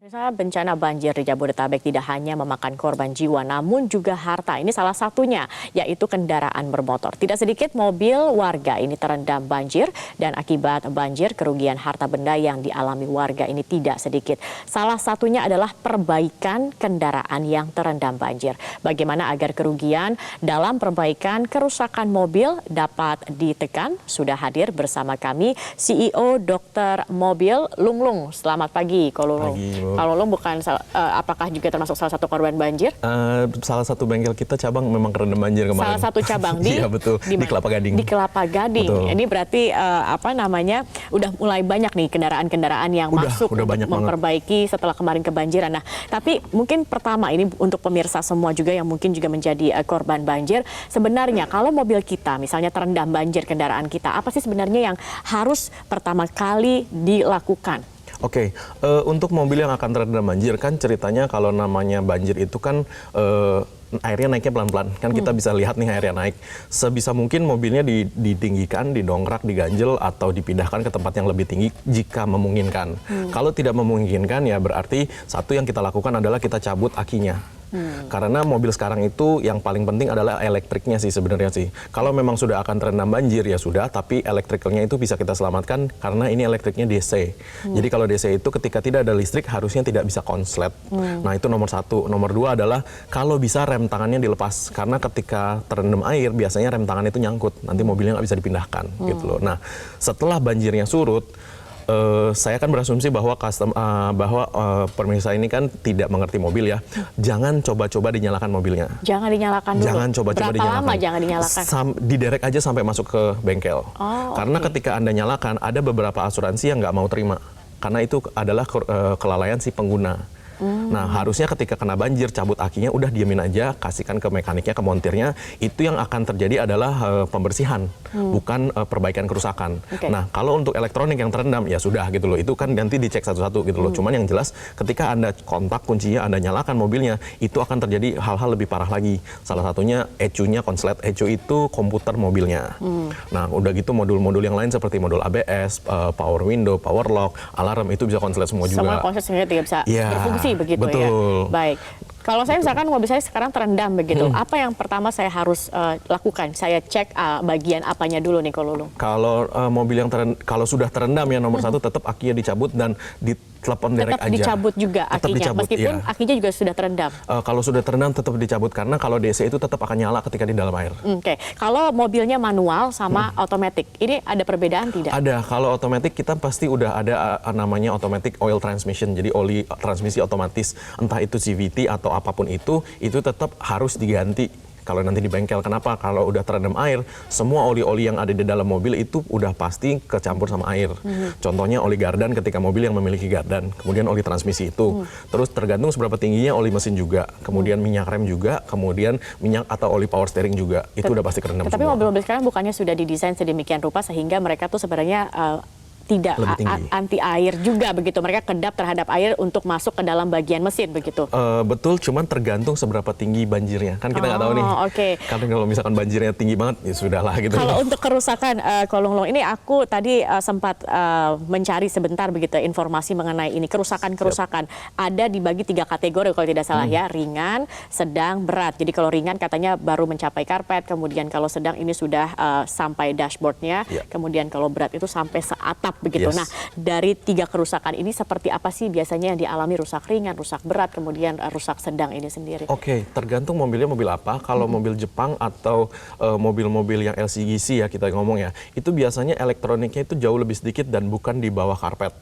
Pemirsa, bencana banjir di Jabodetabek tidak hanya memakan korban jiwa, namun juga harta. Ini salah satunya, yaitu kendaraan bermotor. Tidak sedikit mobil warga ini terendam banjir, dan akibat banjir, kerugian harta benda yang dialami warga ini tidak sedikit. Salah satunya adalah perbaikan kendaraan yang terendam banjir. Bagaimana agar kerugian dalam perbaikan kerusakan mobil dapat ditekan? Sudah hadir bersama kami CEO Dokter Mobil Lunglung. Selamat pagi, Ko Lunglung. Kalau lo bukan, apakah juga termasuk salah satu korban banjir? Salah satu bengkel kita cabang memang kerendam banjir kemarin. Salah satu cabang di? Iya betul, di Kelapa Gading. Di Kelapa Gading. Betul. Ini berarti udah mulai banyak nih kendaraan-kendaraan yang masuk untuk memperbaiki setelah kemarin kebanjiran. Nah, tapi mungkin pertama ini untuk pemirsa semua juga yang mungkin juga menjadi korban banjir. Sebenarnya kalau mobil kita misalnya terendam banjir kendaraan kita, apa sih sebenarnya yang harus pertama kali dilakukan? Oke, untuk mobil yang akan terendam banjir kan ceritanya kalau namanya banjir itu kan airnya naiknya pelan-pelan. Kan kita bisa lihat nih airnya naik. Sebisa mungkin mobilnya ditinggikan, didongkrak, diganjel atau dipindahkan ke tempat yang lebih tinggi jika memungkinkan. Kalau tidak memungkinkan ya berarti satu yang kita lakukan adalah kita cabut akinya. Karena mobil sekarang itu yang paling penting adalah elektriknya sih sebenarnya sih. Kalau memang sudah akan terendam banjir ya sudah, tapi elektrikalnya itu bisa kita selamatkan karena ini elektriknya DC. Jadi kalau DC itu ketika tidak ada listrik harusnya tidak bisa konslet. Nah itu nomor satu. Nomor dua adalah kalau bisa rem tangannya dilepas. Karena ketika terendam air biasanya rem tangan itu nyangkut. Nanti mobilnya nggak bisa dipindahkan gitu loh. Nah setelah banjirnya surut, saya kan berasumsi bahwa pemirsa ini kan tidak mengerti mobil ya. Jangan coba-coba dinyalakan mobilnya. Jangan dinyalakan dulu. Jangan coba-coba dinyalakan. Berapa lama jangan dinyalakan? Diderek aja sampai masuk ke bengkel. Karena ketika Anda nyalakan, ada beberapa asuransi yang nggak mau terima. Karena itu adalah kelalaian si pengguna. Nah harusnya ketika kena banjir cabut akinya udah diamin aja, kasihkan ke mekaniknya, ke montirnya. Itu yang akan terjadi adalah pembersihan, bukan perbaikan kerusakan. Nah kalau untuk elektronik yang terendam ya sudah gitu loh, itu kan nanti dicek satu-satu gitu loh. Cuman yang jelas ketika Anda kontak kuncinya, Anda nyalakan mobilnya, itu akan terjadi hal-hal lebih parah lagi. Salah satunya ECU-nya konslet. ECU itu komputer mobilnya. Nah udah gitu modul-modul yang lain seperti modul ABS, power window, power lock, alarm itu bisa konslet semua juga. Semua konslet sehingga tidak bisa berfungsi begitu. Betul. Ya. Baik. Kalau saya misalkan mobil saya sekarang terendam begitu, apa yang pertama saya harus lakukan? Saya cek bagian apanya dulu nih, Ko Lunglung? Kalau mobil yang kalau sudah terendam ya nomor satu tetap akinya dicabut dan ditelepon direct aja. Tetap dicabut juga akinya, meskipun akinya juga sudah terendam. Kalau sudah terendam tetap dicabut karena kalau DC itu tetap akan nyala ketika di dalam air. Kalau mobilnya manual sama otomatis, ini ada perbedaan tidak? Ada. Kalau otomatis kita pasti udah ada namanya automatic oil transmission, jadi oli transmisi otomatis, entah itu CVT atau apapun itu tetap harus diganti. Kalau nanti di bengkel, kenapa? Kalau udah terendam air, semua oli-oli yang ada di dalam mobil itu udah pasti kecampur sama air. Contohnya oli gardan ketika mobil yang memiliki gardan, kemudian oli transmisi itu. Terus tergantung seberapa tingginya oli mesin juga, kemudian minyak rem juga, kemudian minyak atau oli power steering juga. Itu udah pasti kerendam semua. Tapi mobil-mobil sekarang bukannya sudah didesain sedemikian rupa sehingga mereka tuh sebenarnya tidak anti air juga begitu, mereka kedap terhadap air untuk masuk ke dalam bagian mesin begitu. Betul, cuman tergantung seberapa tinggi banjirnya, kan kita nggak tahu nih. Karena kalau misalkan banjirnya tinggi banget ya sudahlah gitu. Kalau untuk kerusakan, Ko Lunglung, ini aku tadi sempat mencari sebentar begitu informasi mengenai ini kerusakan ada dibagi 3 kategori kalau tidak salah ya, ringan, sedang, berat. Jadi kalau ringan katanya baru mencapai karpet, kemudian kalau sedang ini sudah sampai dashboardnya, kemudian kalau berat itu sampai seatap begitu. Nah, dari 3 kerusakan ini seperti apa sih biasanya yang dialami rusak ringan, rusak berat, kemudian rusak sedang ini sendiri? Tergantung mobilnya mobil apa. Kalau mobil Jepang atau mobil-mobil yang LCGC ya kita ngomong ya, itu biasanya elektroniknya itu jauh lebih sedikit dan bukan di bawah karpet.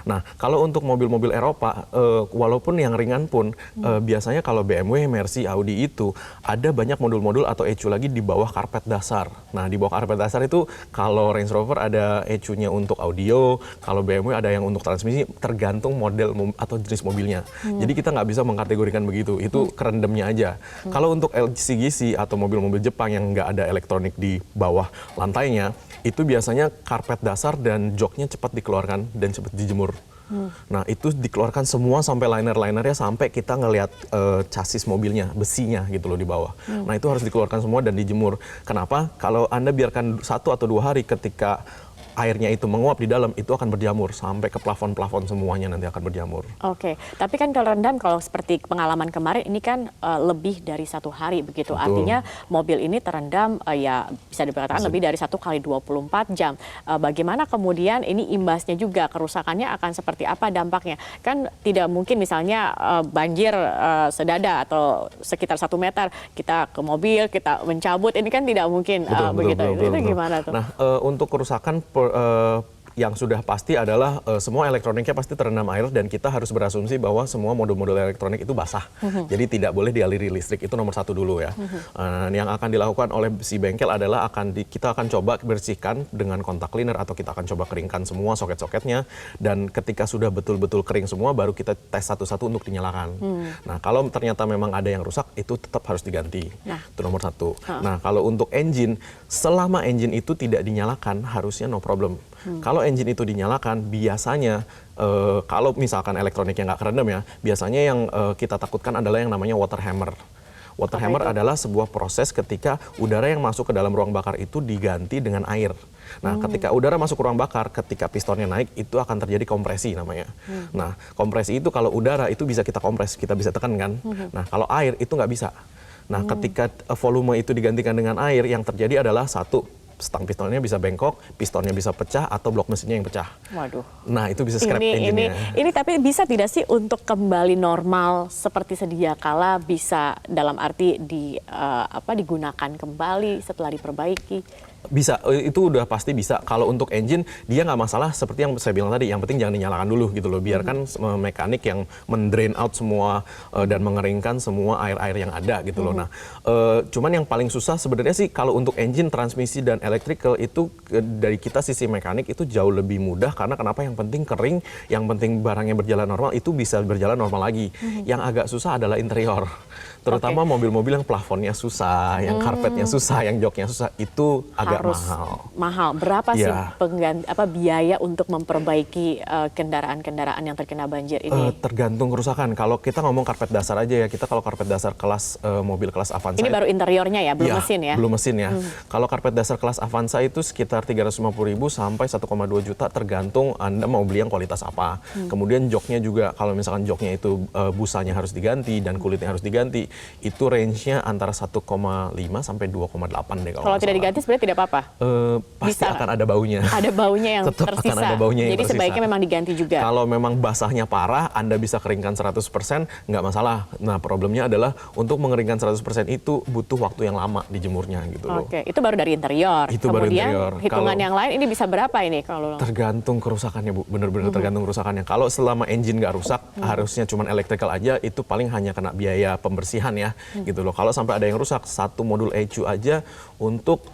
Nah, kalau untuk mobil-mobil Eropa, walaupun yang ringan pun, biasanya kalau BMW, Mercy, Audi itu ada banyak modul-modul atau ECU lagi di bawah karpet dasar. Nah, di bawah karpet dasar itu kalau Range Rover ada ECU-nya untuk audio, kalau BMW ada yang untuk transmisi, tergantung model atau jenis mobilnya. Jadi kita nggak bisa mengkategorikan begitu, itu kerendamnya aja. Kalau untuk LCGC atau mobil-mobil Jepang yang nggak ada elektronik di bawah lantainya, itu biasanya karpet dasar dan joknya cepat dikeluarkan dan cepat dijemur. Nah itu dikeluarkan semua sampai liner-linernya sampai kita ngelihat chassis mobilnya, besinya gitu loh di bawah. Nah itu harus dikeluarkan semua dan dijemur. Kenapa? Kalau Anda biarkan 1 atau 2 hari ketika airnya itu menguap di dalam, itu akan berjamur sampai ke plafon-plafon semuanya nanti akan berjamur. Oke, tapi kan kalau rendam, kalau seperti pengalaman kemarin ini kan lebih dari 1 hari begitu. Betul. Artinya mobil ini terendam ya bisa dikatakan lebih dari 1 kali 24 jam. Bagaimana kemudian ini imbasnya juga, kerusakannya akan seperti apa dampaknya? Kan tidak mungkin misalnya banjir sedada atau sekitar 1 meter, kita ke mobil, kita mencabut, ini kan tidak mungkin begitu. Itu gimana tuh? Nah, untuk kerusakan yang sudah pasti adalah semua elektroniknya pasti terendam air dan kita harus berasumsi bahwa semua modul-modul elektronik itu basah. Jadi tidak boleh dialiri listrik, itu nomor 1 dulu ya. Yang akan dilakukan oleh si bengkel adalah kita akan coba bersihkan dengan kontak cleaner atau kita akan coba keringkan semua soket-soketnya, dan ketika sudah betul-betul kering semua baru kita tes satu-satu untuk dinyalakan. Nah, kalau ternyata memang ada yang rusak, itu tetap harus diganti. Itu nomor 1. Nah, kalau untuk engine, selama engine itu tidak dinyalakan harusnya no problem. Kalau engine itu dinyalakan, biasanya kalau misalkan elektroniknya nggak kerendam ya, biasanya yang kita takutkan adalah yang namanya water hammer. Water hammer adalah sebuah proses ketika udara yang masuk ke dalam ruang bakar itu diganti dengan air. Nah, ketika udara masuk ke ruang bakar, ketika pistonnya naik, itu akan terjadi kompresi namanya. Nah, kompresi itu kalau udara itu bisa kita kompres, kita bisa tekan kan. Nah, kalau air itu nggak bisa. Nah, ketika volume itu digantikan dengan air, yang terjadi adalah satu, stang pistonnya bisa bengkok, pistonnya bisa pecah, atau blok mesinnya yang pecah. Waduh. Nah, itu bisa scrap engine-nya. Ini tapi bisa tidak sih untuk kembali normal seperti sedia kala, bisa dalam arti digunakan kembali setelah diperbaiki? Bisa, itu udah pasti bisa. Kalau untuk engine, dia nggak masalah seperti yang saya bilang tadi, yang penting jangan dinyalakan dulu gitu loh. Biarkan mekanik yang mendrain out semua dan mengeringkan semua air-air yang ada gitu loh. Nah, cuman yang paling susah sebenarnya sih kalau untuk engine, transmisi, dan electrical itu dari kita sisi mekanik itu jauh lebih mudah, karena kenapa? Yang penting kering, yang penting barangnya berjalan normal, itu bisa berjalan normal lagi. Yang agak susah adalah interior. Terutama mobil-mobil yang plafonnya susah, yang karpetnya susah, yang joknya susah, itu agak mahal. Berapa sih biaya untuk memperbaiki kendaraan-kendaraan yang terkena banjir ini? Tergantung kerusakan. Kalau kita ngomong karpet dasar aja ya, kita kalau karpet dasar kelas mobil kelas Avanza. Ini baru interiornya ya, belum mesin ya? Belum mesin ya. Kalau karpet dasar kelas Avanza itu sekitar 350.000 sampai 1,2 juta, tergantung Anda mau beli yang kualitas apa. Kemudian joknya juga, kalau misalkan joknya itu busanya harus diganti dan kulitnya harus diganti, itu range-nya antara 1,5 sampai 2,8 deh kalau tidak diganti sebenarnya tidak apa-apa? Pasti akan ada baunya. Ada baunya yang Tetap tersisa. Akan ada baunya yang Jadi tersisa. sebaiknya memang diganti juga. Kalau memang basahnya parah, Anda bisa keringkan 100%, nggak masalah. Nah, problemnya adalah untuk mengeringkan 100% itu butuh waktu yang lama dijemurnya gitu loh. Oke, itu baru dari interior. Itu kemudian baru interior. Hitungan yang lain ini bisa berapa ini kalau? Tergantung kerusakannya, Bu. Benar-benar tergantung kerusakannya. Kalau selama engine nggak rusak, harusnya cuma electrical aja, itu paling hanya kena biaya pembersihan ya, gitu loh. Kalau sampai ada yang rusak, satu modul ECU aja untuk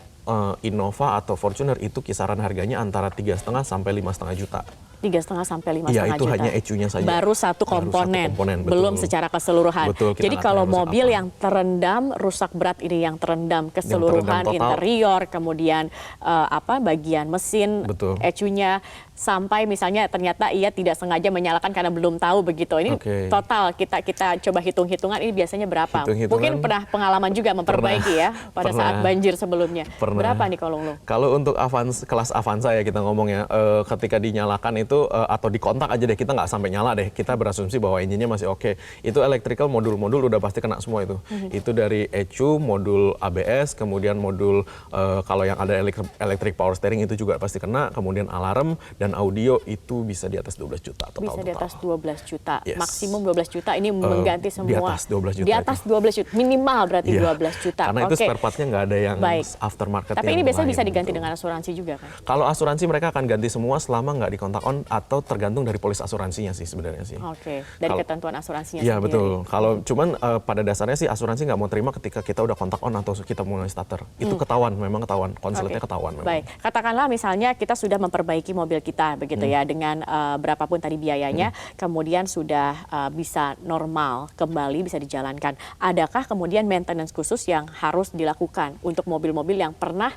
Innova atau Fortuner itu kisaran harganya antara 3,5 sampai 5,5 juta. 3,5 sampai 5,5 juta. Iya, itu hanya ECU-nya saja. Baru satu komponen, betul. Belum secara keseluruhan. Betul, jadi kalau mobil yang terendam, rusak berat ini yang terendam keseluruhan, interior, kemudian bagian mesin, ECU-nya, sampai misalnya ternyata ia tidak sengaja menyalakan karena belum tahu begitu. Ini total kita coba hitung-hitungan ini biasanya berapa? Mungkin pernah pengalaman juga memperbaiki ya pada saat banjir sebelumnya. Berapa nih kalau lo? Kalau untuk kelas Avanza ya kita ngomong ya, ketika dinyalakan itu atau dikontak aja deh, kita nggak sampai nyala deh, kita berasumsi bahwa engine-nya masih oke. Itu electrical modul-modul udah pasti kena semua itu. Itu dari ECU, modul ABS, kemudian modul kalau yang ada electric power steering itu juga pasti kena, kemudian alarm dan audio itu bisa di atas 12 juta total. Bisa di atas 12 juta. Yes. Maksimum 12 juta ini mengganti semua. Di atas 12 juta. Di atas 12 juta. Minimal berarti 12 juta. Karena itu spare part-nya nggak ada yang aftermarket. Tapi ini biasanya bisa diganti dengan asuransi juga kan? Kalau asuransi mereka akan ganti semua selama nggak dikontak on atau tergantung dari polis asuransinya sih sebenarnya sih. Oke, dari ketentuan asuransinya Iya, sendiri. betul. Kalau cuman pada dasarnya sih asuransi nggak mau terima ketika kita udah kontak on atau kita mulai starter. Itu ketahuan, memang ketahuan. Konsletnya ketahuan memang. Baik, katakanlah misalnya kita sudah memperbaiki mobil kita begitu ya, dengan berapapun tadi biayanya, kemudian sudah bisa normal kembali, bisa dijalankan. Adakah kemudian maintenance khusus yang harus dilakukan untuk mobil-mobil yang pernah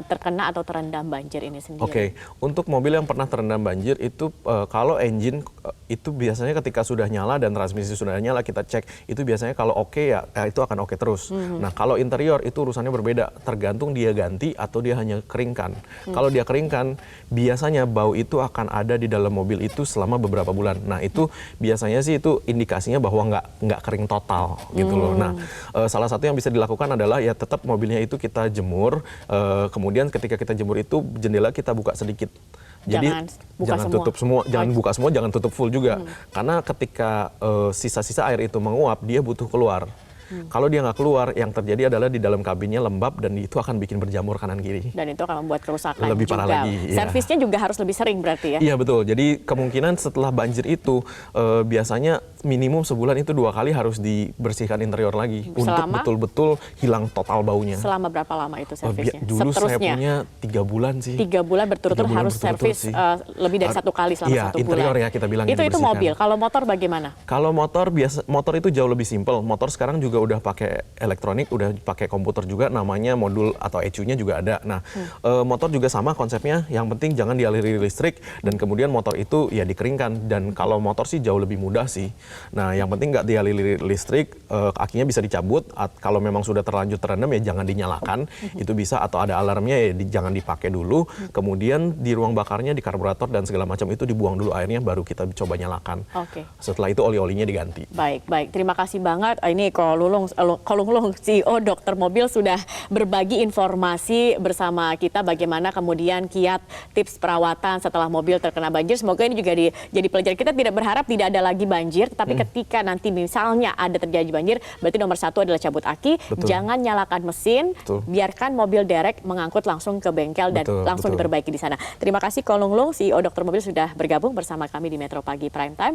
terkena atau terendam banjir ini sendiri? Oke, untuk mobil yang pernah terendam banjir banjir itu kalau engine itu biasanya ketika sudah nyala dan transmisi sudah nyala kita cek itu biasanya kalau oke ya itu akan oke terus. Nah kalau interior itu urusannya berbeda, tergantung dia ganti atau dia hanya keringkan. Kalau dia keringkan biasanya bau itu akan ada di dalam mobil itu selama beberapa bulan. Nah itu biasanya sih itu indikasinya bahwa nggak kering total gitu loh. Nah salah satu yang bisa dilakukan adalah ya tetap mobilnya itu kita jemur, kemudian ketika kita jemur itu jendela kita buka sedikit. Jadi jangan tutup semua, jangan buka semua, jangan tutup full juga. Karena ketika sisa-sisa air itu menguap, dia butuh keluar. Kalau dia nggak keluar, yang terjadi adalah di dalam kabinnya lembab dan itu akan bikin berjamur kanan kiri. Dan itu akan membuat kerusakan lebih juga. parah lagi. Servisnya juga harus lebih sering berarti ya? Iya betul. Jadi kemungkinan setelah banjir itu biasanya minimum sebulan itu 2 kali harus dibersihkan interior lagi untuk betul-betul hilang total baunya. Selama berapa lama itu servisnya? Dulu saya punya 3 bulan sih. 3 bulan berturut-turut harus servis lebih dari 1 kali selama 1 bulan. Interior ya kita bilang. Itu mobil. Kalau motor bagaimana? Kalau motor itu jauh lebih simpel. Motor sekarang juga udah pakai elektronik, udah pakai komputer juga, namanya modul atau ECU-nya juga ada. Nah, motor juga sama konsepnya, yang penting jangan dialiri listrik dan kemudian motor itu ya dikeringkan. Dan kalau motor sih jauh lebih mudah sih. Nah, yang penting nggak dialiri listrik, akinya bisa dicabut. Kalau memang sudah terlanjur terendam ya jangan dinyalakan, itu bisa, atau ada alarmnya ya jangan dipakai dulu. Kemudian di ruang bakarnya, di karburator dan segala macam itu dibuang dulu airnya, baru kita coba nyalakan. Setelah itu oli-olinya diganti. Baik. Terima kasih banget. Ini Kolunglung, CEO Dokter Mobil sudah berbagi informasi bersama kita bagaimana kemudian kiat tips perawatan setelah mobil terkena banjir. Semoga ini juga jadi pelajaran. Kita tidak berharap tidak ada lagi banjir, tapi ketika nanti misalnya ada terjadi banjir, berarti nomor 1 adalah cabut aki, jangan nyalakan mesin, biarkan mobil derek mengangkut langsung ke bengkel dan langsung diperbaiki di sana. Terima kasih Kolunglung, CEO Dokter Mobil sudah bergabung bersama kami di Metro Pagi Prime Time.